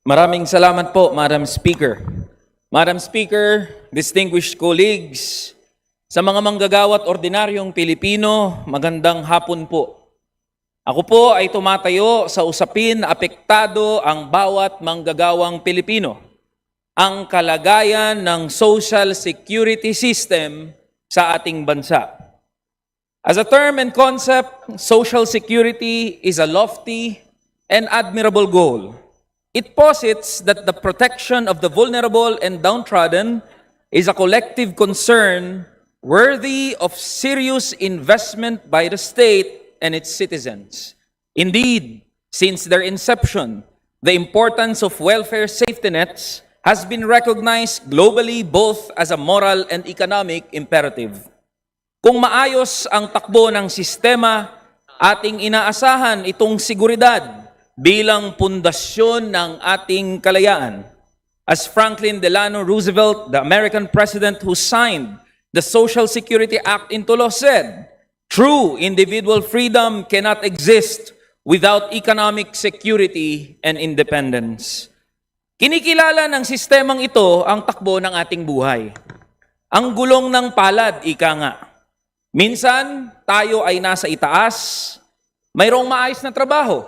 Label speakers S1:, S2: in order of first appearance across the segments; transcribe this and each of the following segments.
S1: Maraming salamat po, Madam Speaker. Madam Speaker, distinguished colleagues, sa mga manggagawa at ordinaryong Pilipino, magandang hapon po. Ako po ay tumatayo sa usapin na apektado ang bawat manggagawang Pilipino, ang kalagayan ng social security system sa ating bansa. As a term and concept, social security is a lofty and admirable goal. It posits that the protection of the vulnerable and downtrodden is a collective concern worthy of serious investment by the state and its citizens. Indeed, since their inception, the importance of welfare safety nets has been recognized globally both as a moral and economic imperative. Kung maayos ang takbo ng sistema, ating inaasahan itong seguridad bilang pundasyon ng ating kalayaan. As Franklin Delano Roosevelt, the American president who signed the Social Security Act into law said, "True individual freedom cannot exist without economic security and independence." Kinikilala ng sistemang ito ang takbo ng ating buhay. Ang gulong ng palad, ika nga. Minsan, tayo ay nasa itaas, mayroong maayos na trabaho,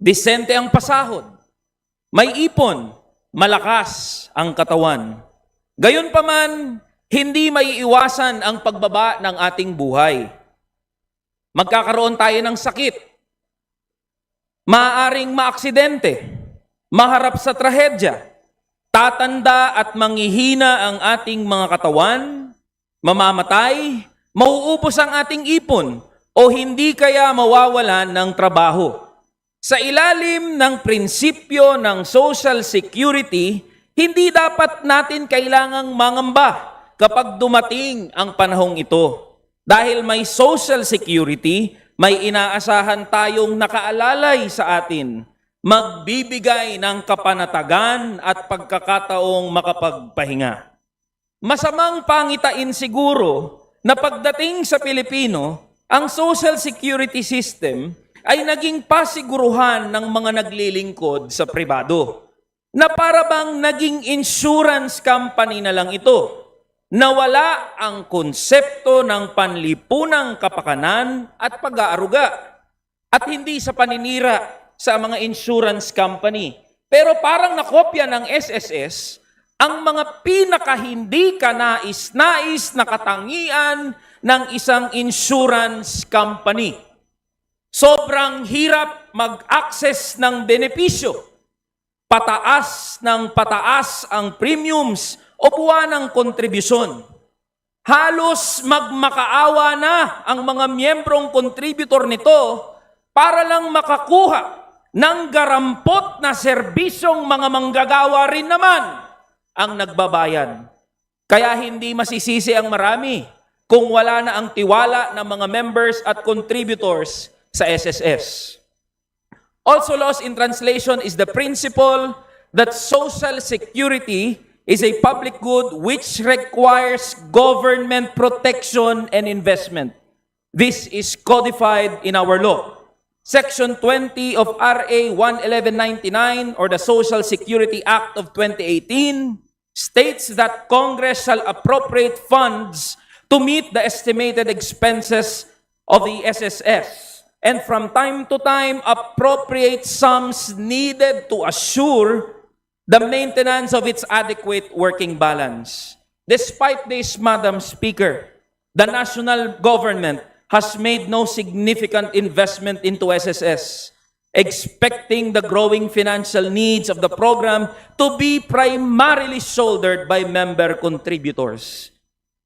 S1: disente ang pasahod, may ipon, malakas ang katawan. Gayunpaman, hindi maiiwasan ang pagbaba ng ating buhay. Magkakaroon tayo ng sakit, maaaring maaksidente, maharap sa trahedya, tatanda at manghihina ang ating mga katawan, mamamatay, mauubos ang ating ipon, o hindi kaya mawawalan ng trabaho. Sa ilalim ng prinsipyo ng Social Security, hindi dapat natin kailangang mangamba kapag dumating ang panahong ito. Dahil may Social Security, may inaasahan tayong nakaalalay sa atin, magbibigay ng kapanatagan at pagkakataong makapagpahinga. Masamang pangitain siguro na pagdating sa Pilipino, ang Social Security System ay naging pasiguruhan ng mga naglilingkod sa pribado, na para bang naging insurance company na lang ito, nawala ang konsepto ng panlipunang kapakanan at pag-aaruga, at hindi sa paninira sa mga insurance company. Pero parang nakopya ng SSS, ang mga pinakahindi kanais-nais na katangian ng isang insurance company. Sobrang hirap mag-access ng benepisyo. Pataas ng pataas ang premiums o buwan ng kontribusyon. Halos magmakaawa na ang mga miyembrong contributor nito para lang makakuha ng garampot na serbisyong mga manggagawa rin naman ang nagbabayad. Kaya hindi masisisi ang marami kung wala na ang tiwala ng mga members at contributors sa SSS. Also lost in translation is the principle that Social Security is a public good which requires government protection and investment. This is codified in our law. Section 20 of RA 11199 or the Social Security Act of 2018 states that Congress shall appropriate funds to meet the estimated expenses of the SSS and from time to time appropriate sums needed to assure the maintenance of its adequate working balance. Despite this, Madam Speaker, the national government has made no significant investment into SSS, expecting the growing financial needs of the program to be primarily shouldered by member contributors.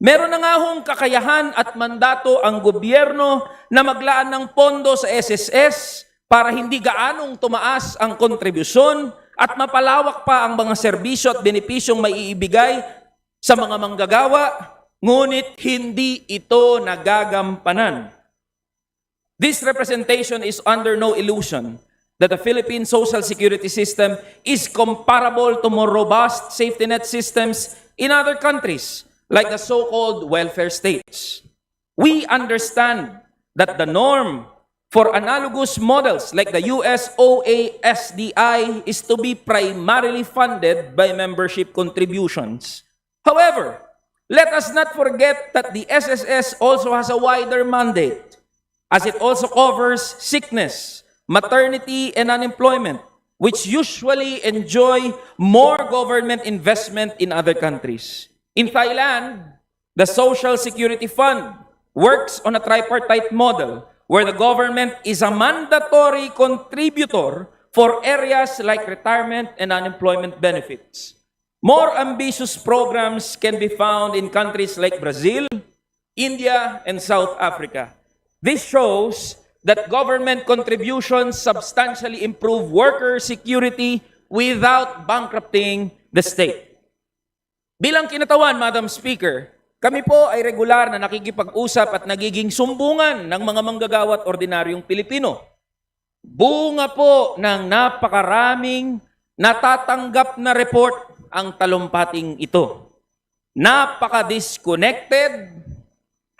S1: Meron na nga hong kakayahan at mandato ang gobyerno na maglaan ng pondo sa SSS para hindi gaanong tumaas ang kontribusyon at mapalawak pa ang mga serbisyo at benepisyong maiibigay sa mga manggagawa, ngunit hindi ito nagagampanan. This representation is under no illusion that the Philippine Social Security System is comparable to more robust safety net systems in other countries, like the so-called welfare states. We understand that the norm for analogous models like the US OASDI is to be primarily funded by membership contributions. However, let us not forget that the SSS also has a wider mandate, as it also covers sickness, maternity, and unemployment, which usually enjoy more government investment in other countries. In Thailand, the Social Security Fund works on a tripartite model where the government is a mandatory contributor for areas like retirement and unemployment benefits. More ambitious programs can be found in countries like Brazil, India, and South Africa. This shows that government contributions substantially improve worker security without bankrupting the state. Bilang kinatawan, Madam Speaker, kami po ay regular na nakikipag-usap at nagiging sumbungan ng mga manggagawa at ordinaryong Pilipino. Bunga po ng napakaraming natatanggap na report ang talumpating ito. Napaka-disconnected,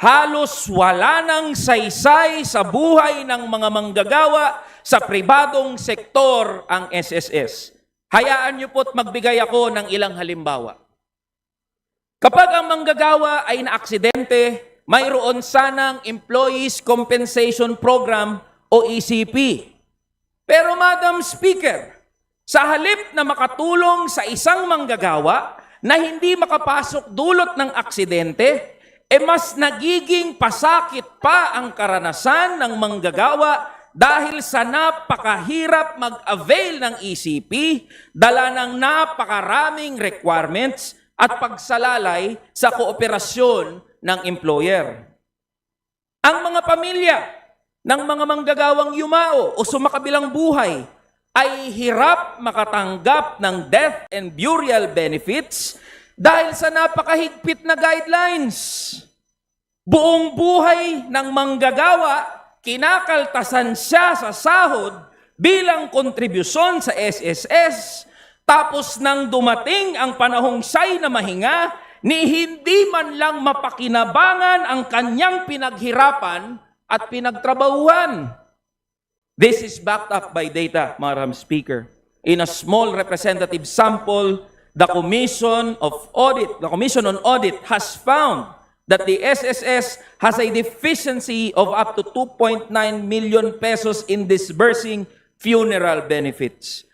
S1: halos wala nang saysay sa buhay ng mga manggagawa sa pribadong sektor ang SSS. Hayaan niyo po't magbigay ako ng ilang halimbawa. Kapag ang manggagawa ay naaksidente, mayroon sanang Employees Compensation Program o ECP. Pero Madam Speaker, sa halip na makatulong sa isang manggagawa na hindi makapasok dulot ng aksidente, mas nagiging pasakit pa ang karanasan ng manggagawa dahil sa napakahirap mag-avail ng ECP, dala ng napakaraming requirements at pagsalalay sa kooperasyon ng employer. Ang mga pamilya ng mga manggagawang yumao o sumakabilang buhay ay hirap makatanggap ng death and burial benefits dahil sa napakahigpit na guidelines. Buong buhay ng manggagawa, kinakaltasan siya sa sahod bilang kontribusyon sa SSS. Tapos nang dumating ang panahong siya'y na mahinga, ni hindi man lang mapakinabangan ang kanyang pinaghirapan at pinagtrabahuhan. This is backed up by data, Madam Speaker. In a small representative sample, the Commission on Audit has found that the SSS has a deficiency of up to 2.9 million pesos in disbursing funeral benefits,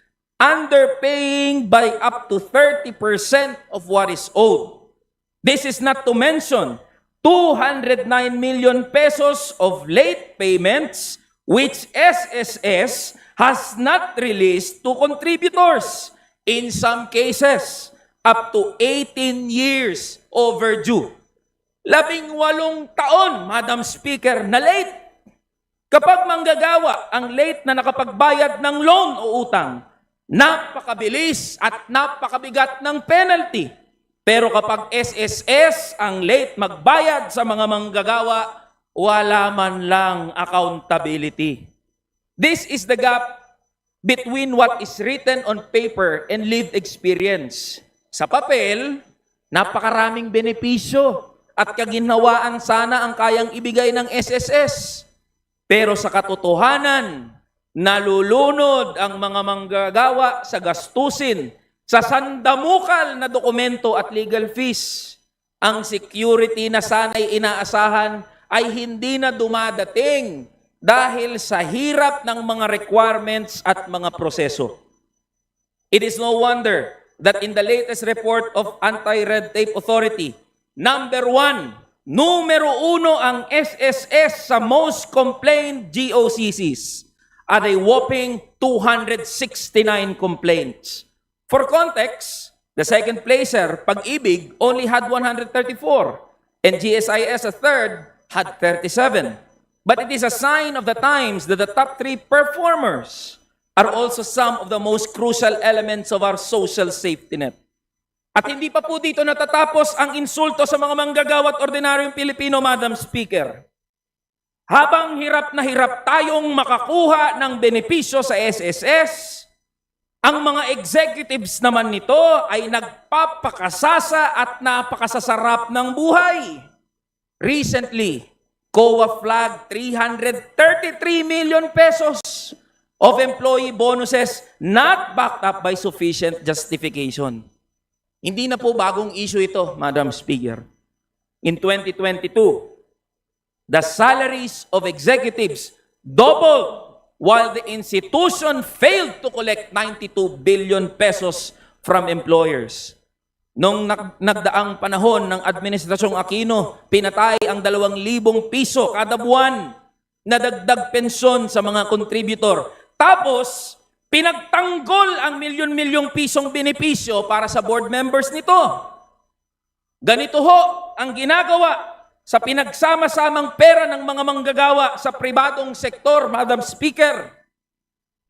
S1: underpaying by up to 30% of what is owed. This is not to mention 209 million pesos of late payments which SSS has not released to contributors, in some cases up to 18 years overdue. 18 taon, Madam Speaker, na late. Kapag manggagawa ang late na nakapagbayad ng loan o utang, napakabilis at napakabigat ng penalty. Pero kapag SSS ang late magbayad sa mga manggagawa, wala man lang accountability. This is the gap between what is written on paper and lived experience. Sa papel, napakaraming benepisyo at kaginhawaan sana ang kayang ibigay ng SSS. Pero sa katotohanan, nalulunod ang mga manggagawa sa gastusin, sa sandamukal na dokumento at legal fees. Ang security na sana'y inaasahan ay hindi na dumadating dahil sa hirap ng mga requirements at mga proseso. It is no wonder that in the latest report of Anti-Red Tape Authority, numero 1 ang SSS sa most complained GOCCs at a whopping 269 complaints. For context, the second placer, Pag-ibig, only had 134 and GSIS, a third, had 37. But it is a sign of the times that the top 3 performers are also some of the most crucial elements of our social safety net. At hindi pa po dito natatapos ang insulto sa mga manggagawa at ordinaryong Pilipino, Madam Speaker. Habang hirap na hirap tayong makakuha ng benepisyo sa SSS, ang mga executives naman nito ay nagpapakasasa at napakasasarap ng buhay. Recently, COA flag 333 million pesos of employee bonuses not backed up by sufficient justification. Hindi na po bagong issue ito, Madam Speaker. In 2022, the salaries of executives doubled while the institution failed to collect 92 billion pesos from employers. Nung nagdaang panahon ng Administrasyong Aquino, pinatay ang 2,000 piso kada buwan na dagdag pensyon sa mga contributor. Tapos, pinagtanggol ang milyon-milyong pisong benepisyo para sa board members nito. Ganito ho ang ginagawa sa pinagsama-samang pera ng mga manggagawa sa pribadong sektor, Madam Speaker.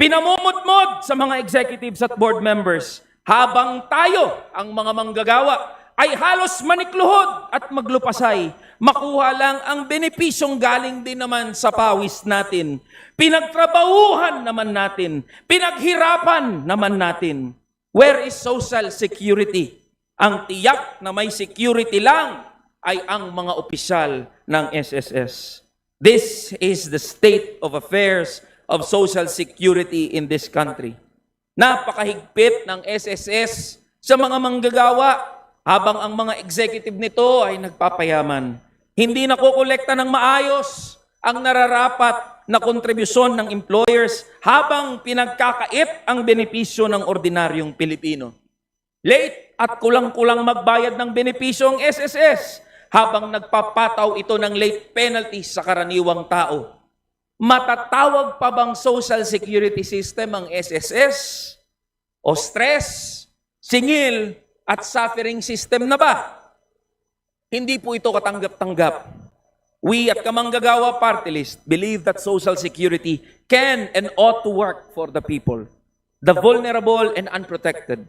S1: Pinamumudmod sa mga executives at board members habang tayo, ang mga manggagawa, ay halos manikluhod at maglupasay. Makuha lang ang benepisyong galing din naman sa pawis natin. Pinagtrabahuhan naman natin. Pinaghirapan naman natin. Where is social security? Ang tiyak na may security lang ay ang mga opisyal ng SSS. This is the state of affairs of social security in this country. Napakahigpit ng SSS sa mga manggagawa habang ang mga executive nito ay nagpapayaman. Hindi nakukolekta ng maayos ang nararapat na kontribusyon ng employers habang pinagkakait ang benepisyo ng ordinaryong Pilipino. Late at kulang-kulang magbayad ng benepisyo ang SSS habang nagpapataw ito ng late penalties sa karaniwang tao. Matatawag pa bang social security system ang SSS? O stress, singil, at suffering system na ba? Hindi po ito katanggap-tanggap. We at Kamanggagawa Party List believe that social security can and ought to work for the people, the vulnerable and unprotected.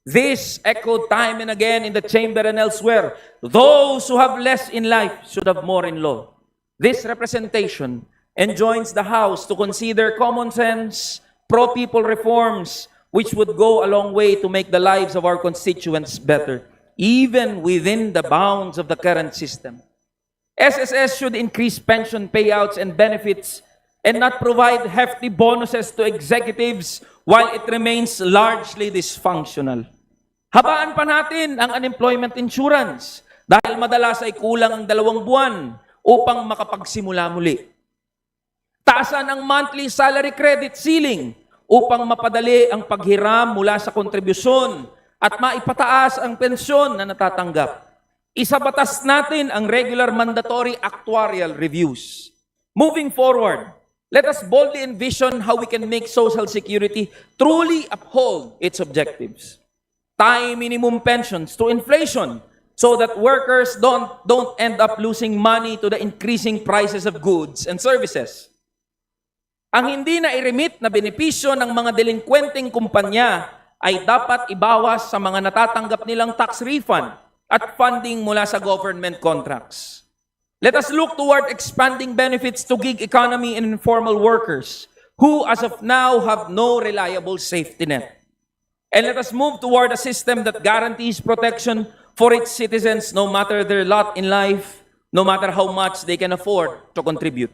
S1: This echoed time and again in the chamber and elsewhere. Those who have less in life should have more in law. This representation enjoins the House to consider common sense, pro-people reforms, which would go a long way to make the lives of our constituents better, even within the bounds of the current system. SSS should increase pension payouts and benefits and not provide hefty bonuses to executives while it remains largely dysfunctional. Habaan pa natin ang unemployment insurance dahil madalas ay kulang ang 2 buwan upang makapagsimula muli. Taasan ang monthly salary credit ceiling upang mapadali ang paghiram mula sa kontribusyon at maipataas ang pensyon na natatanggap. Isabatas natin ang regular mandatory actuarial reviews. Moving forward, let us boldly envision how we can make Social Security truly uphold its objectives. Tie minimum pensions to inflation so that workers don't end up losing money to the increasing prices of goods and services. Ang hindi na i-remit na benepisyo ng mga delinkwenteng kumpanya ay dapat ibawas sa mga natatanggap nilang tax refund at funding mula sa government contracts. Let us look toward expanding benefits to gig economy and informal workers who as of now have no reliable safety net. And let us move toward a system that guarantees protection for its citizens no matter their lot in life, no matter how much they can afford to contribute.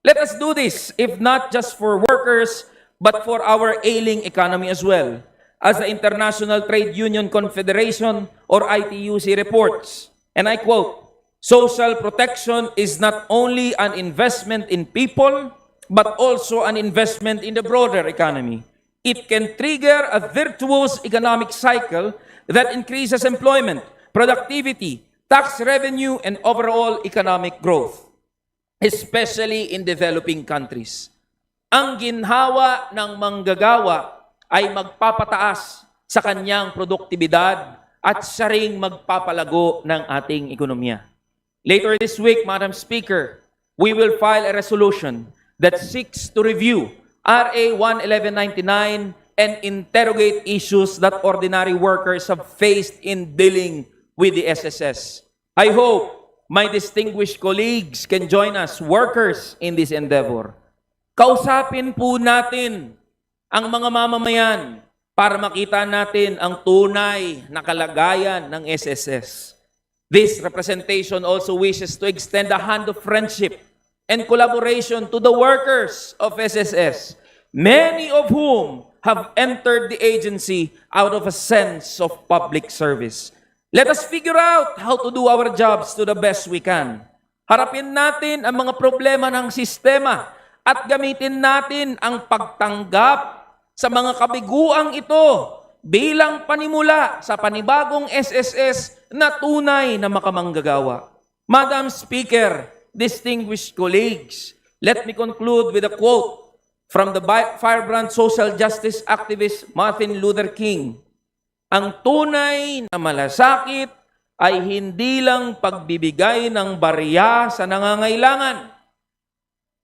S1: Let us do this, if not just for workers, but for our ailing economy as well. As the International Trade Union Confederation, or ITUC, reports, and I quote, "Social protection is not only an investment in people, but also an investment in the broader economy. It can trigger a virtuous economic cycle that increases employment, productivity, tax revenue, and overall economic growth, especially in developing countries." Ang ginhawa ng manggagawa ay magpapataas sa kanyang produktibidad at siya ring magpapalago ng ating ekonomiya. Later this week, Madam Speaker, we will file a resolution that seeks to review RA 11199 and interrogate issues that ordinary workers have faced in dealing with the SSS. I hope my distinguished colleagues can join us, workers, in this endeavor. Kausapin po natin ang mga mamamayan para makita natin ang tunay na kalagayan ng SSS. This representation also wishes to extend a hand of friendship and collaboration to the workers of SSS, many of whom have entered the agency out of a sense of public service. Let us figure out how to do our jobs to the best we can. Harapin natin ang mga problema ng sistema at gamitin natin ang pagtanggap sa mga kabiguang ito bilang panimula sa panibagong SSS na tunay na makamanggagawa. Madam Speaker, distinguished colleagues, let me conclude with a quote from the firebrand social justice activist Martin Luther King. Ang tunay na malasakit ay hindi lang pagbibigay ng barya sa nangangailangan.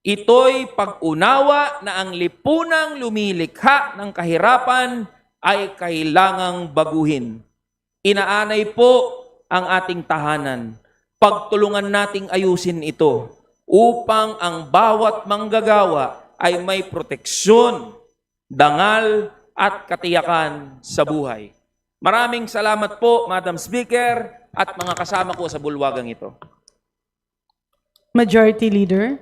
S1: Ito'y pag-unawa na ang lipunang lumilikha ng kahirapan ay kailangang baguhin. Inaanay po ang ating tahanan. Pagtulungan nating ayusin ito upang ang bawat manggagawa ay may proteksyon, dangal at katiyakan sa buhay. Maraming salamat po, Madam Speaker, at mga kasama ko sa bulwagang ito.
S2: Majority Leader.